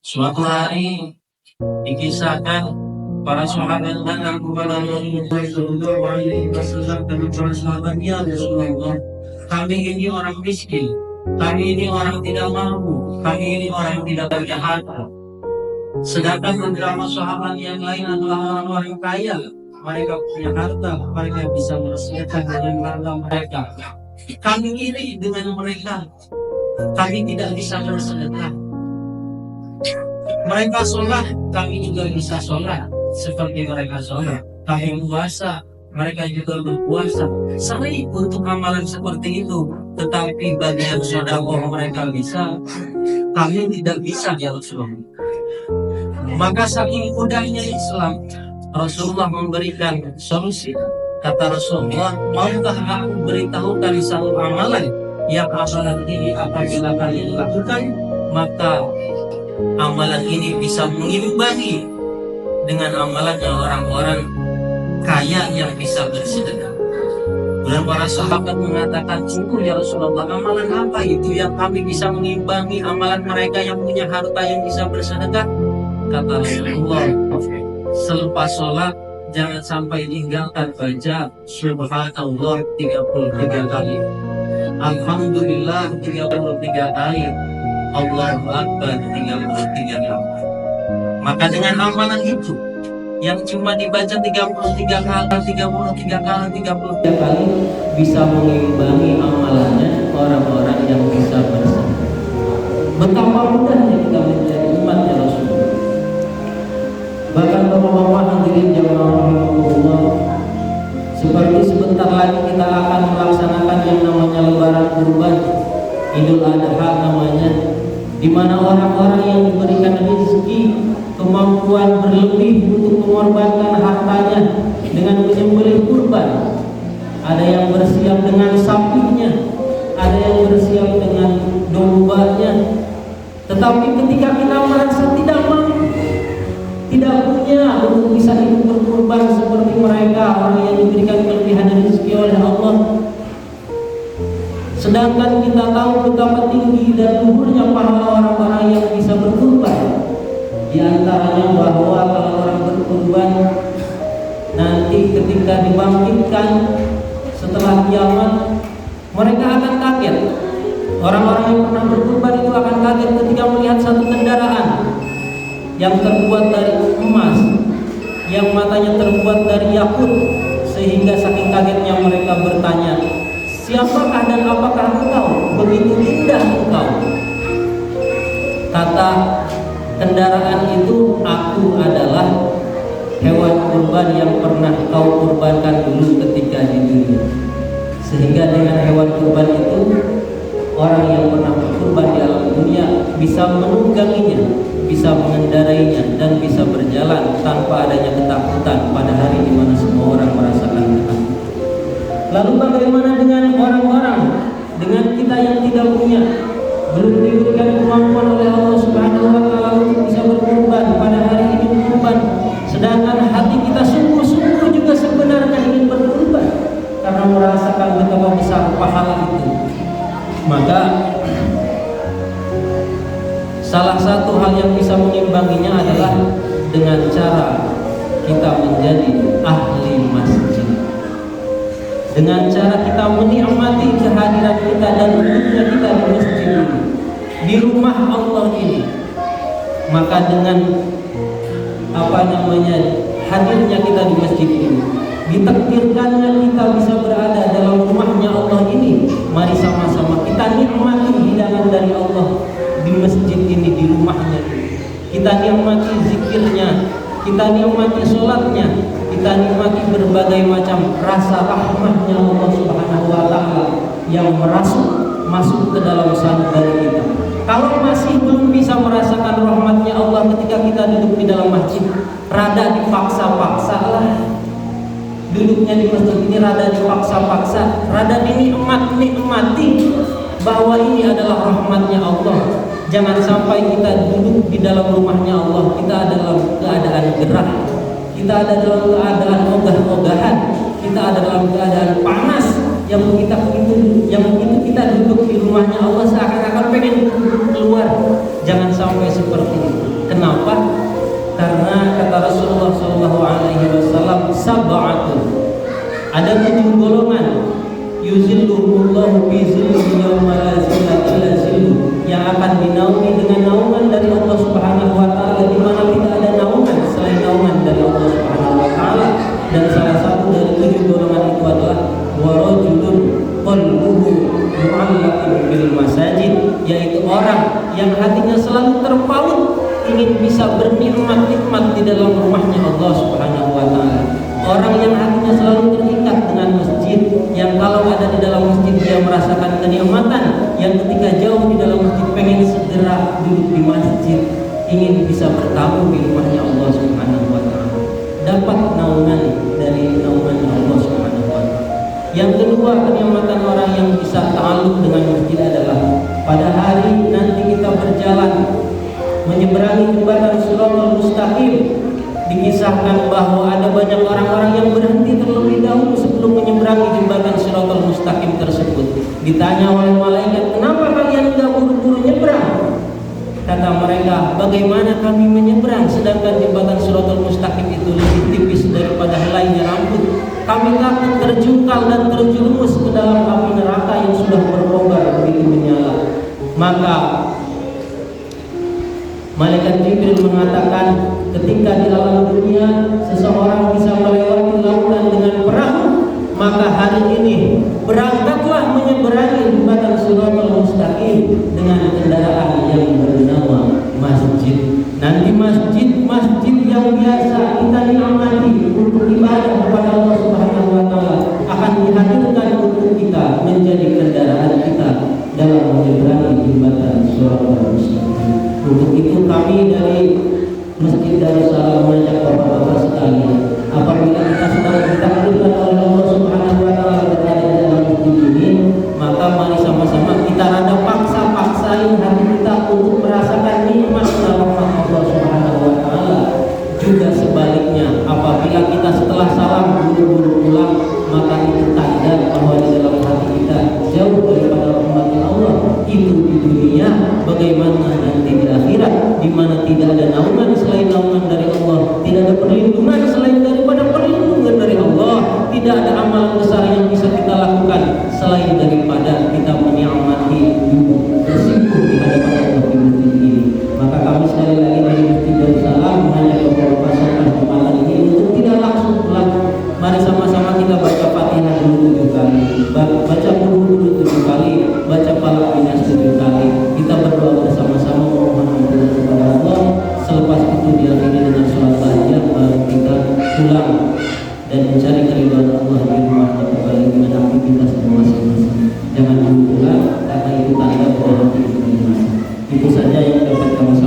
Suatu hari dikisahkan para sahabat datang kepada Rasulullah Shallallahu Alaihi Wasallam dan para sahabatnya, Rasulullah, kami ini orang miskin, kami ini orang tidak mampu, kami ini orang tidak punya harta. Sedangkan beberapa sahabat yang lain adalah orang-orang kaya, mereka punya harta, mereka bisa meresmikan dengan harta mereka. Kami iri dengan mereka, kami tidak bisa bersedekah. Mereka sholat, kami juga bisa sholat seperti mereka sholat. Kami puasa, mereka juga berpuasa. Sering untuk amalan seperti itu, tetapi bagian sedekah mereka bisa, kami tidak bisa, ya Rasulullah. Maka saking mudahnya Islam, Rasulullah memberikan solusi. Kata Rasulullah, maukah aku beritahukan satu amalan yang amalan ini apabila kalian lakukan, maka amalan ini bisa mengimbangi dengan amalannya orang-orang kaya yang bisa bersedekah. Dan para sahabat mengatakan, sungguh ya Rasulullah, amalan apa itu yang kami bisa mengimbangi amalan mereka yang punya harta yang bisa bersedekah? Kata Rasulullah, selepas sholat jangan sampai tinggalkan baca Subhanallah 33 kali, Alhamdulillah 33 kali, Allahu Akbar 33 kali. Maka dengan amalan itu yang cuma dibaca 33 kali bisa mengimbangi amalannya orang-orang yang bisa bersedekah. Betapa mudahnya kita menjadi umatnya Rasulullah. Bahkan bapak-bapak hadirin jamaah rahimahullah, seperti sebentar lagi kita akan melaksanakan yang namanya Lebaran Kurban, Idul Adha namanya, di mana orang-orang yang diberikan rezeki kemampuan berlebih untuk mengorbankan hartanya dengan menyembelih kurban. Ada yang bersiap dengan sapinya, ada yang bersiap dengan dombanya. Tetapi ketika kita merasa tidak mampu, tidak punya untuk bisa ikut berkurban seperti mereka, orang yang diberikan kelebihan rezeki oleh Allah, sedangkan kita tahu betapa tinggi dan luhurnya pahala orang-orang yang bisa berkurban. Di antaranya bahwa kalau orang berkurban nanti ketika dibangkitkan setelah kiamat, mereka akan kaget. Orang-orang yang pernah berkurban itu akan kaget ketika melihat satu kendaraan yang terbuat dari emas, yang matanya terbuat dari yakut, sehingga saking kagetnya mereka bertanya, siapakah dan apakah engkau? Begitu indah engkau. Kata kendaraan itu, aku adalah hewan kurban yang pernah kau kurbankan dulu ketika di dunia. Sehingga dengan hewan kurban itu, orang yang pernah berkurban di alam dunia bisa menungganginya, bisa mengendarainya, dan bisa berjalan tanpa adanya ketakutan pada hari di mana semua orang merasakan ketakutan. Lalu bagaimana dengan orang-orang, dengan kita yang tidak punya, belum diberikan kemampuan oleh Allah Subhanahu wa taala untuk bisa berkurban pada hari ini berkurban, sedangkan hati kita sungguh-sungguh juga sebenarnya ingin berkurban karena merasakan betapa besar pahala itu. Maka salah satu hal yang bisa mengimbanginya adalah dengan cara kita menjadi ahli masjid, dengan cara kita menikmati kehadiran kita dan duduknya kita di masjid ini, di rumah Allah ini. Maka dengan hadirnya kita di masjid ini, ditakdirkannya kita bisa berada dalam rumahnya Allah ini, mari sama-sama kita nikmati hidangan dari Allah di masjid ini, di rumahnya. Kita nikmati zikirnya, kita nikmati sholatnya, kita nikmati berbagai macam rasa rahmatnya Allah Subhanahu wa taala yang masuk ke dalam sanubari kita. Kalau masih belum bisa merasakan rahmatnya Allah ketika kita duduk di dalam masjid, rada dipaksa-paksa lah. Duduknya di masjid ini rada dipaksa-paksa, rada dinikmati bahwa ini adalah rahmatnya Allah. Jangan sampai kita duduk di dalam rumahnya Allah, kita ada dalam keadaan gerah, kita ada dalam keadaan ogah-ogahan, kita ada dalam keadaan panas, yang begitu kita duduk di rumahnya Allah seakan-akan rasa pengen keluar. Jangan sampai seperti itu. Kenapa? Karena kata Rasulullah SAW, sab'atun, ada 7 golongan, yuzilluhumullahu fi zillihi yauma la zilla illa zilluh, yang akan dinaungi dengan naungan dari Allah Subhanahu wa taala, di mana tidak ada naungan selain naungan dari Allah Subhanahu wa taala. Dan salah satu dari 7 golongan itu adalah warajulun qalbuhu mu'allaqun bil masajid, yaitu orang yang hatinya selalu terpaut ingin bisa bernikmat-nikmat di dalam rumahnya Allah Subhanahu wa taala. Orang yang hatinya selalu terikat dengan masjid, yang kalau ada di dalam masjid dia merasakan kenikmatan, yang ketika jauh di dalam masjid pengen segera duduk di masjid, ingin bisa bertamu di rumahnya Allah Subhanahu wa taala. Dapat naungan dari naungan Allah Subhanahu wa taala. Yang kedua, kenikmatan orang yang bisa ta'alluq dengan masjid adalah pada hari nanti kita berjalan menyeberangi jembatan Shiratal Mustaqim, dikisahkan bahwa ada banyak orang-orang yang berhenti terlebih dahulu sebelum menyeberangi jembatan Shiratal Mustaqim tersebut. Ditanya oleh malaikat, kenapa kalian tidak buru-buru nyebrang? Kata mereka, bagaimana kami menyeberang sedangkan jembatan Shiratal Mustaqim itu lebih tipis daripada helainya rambut. Kami takut terjungkal dan terjerumus ke dalam api neraka yang sudah berkobar begitu menyala. Maka Malaikat Jibril mengatakan, ketika di alam dunia seseorang bisa melewati lautan dengan perahu, maka hari ini berangkatlah menyeberangi jembatan Shiratal Mustaqim dengan kendaraan yang bernama masjid. Nanti masjid yang biasa kita nikmati untuk ibadah kepada Allah Subhanahu wa taala akan dihadirkan untuk kita menjadi kendaraan kita dalam menyeberangi jembatan Shiratal Mustaqim. Untuk itu kami dari Masjid Darussalam mengajak bapak-bapak sekalian, apabila kita sedang ditakdirkan oleh Allah Subhanahu wa taala berada di dalam masjid ini, maka mari sama-sama kita rada paksain hati kita untuk merasakan nikmat rahmat Allah Subhanahu wa taala. Juga sebaliknya, apabila kita setelah salam buru-buru pulang, maka itu tanda bahwa di dalam hati kita jauh daripada rahmat Allah. Itu di dunia, bagaimana nanti di akhirat, di mana tidak ada naungan selain naungan dari Allah, tidak ada perlindungan selain daripada perlindungan dari Allah, tidak ada amalan besar yang bisa kita lakukan selain daripada kita menikmati duduk bersimpuh di hadapan Allah di masjid ini. Maka kami sekali lagi dari Masjid Darussalam mengajak beberapa kesempatan ini untuk tidak langsung pulang. Mari sama-sama kita baca Fatihah dulu 7 kali, baca Qul 7 kali, baca Falaq Nas 7 kali. Kita berdoa bersama-sama memohon ampunan kepada Allah. Selepas itu diakhiri dengan sholat tahiyat, baru kita pulang dan mencari keridhaan Allah di rumahnya kembali dengan aktivitas masing-masing. Jangan dulu pulang, karena itu tanda bahwa hati kita. Itu saja yang dapat kami sampaikan.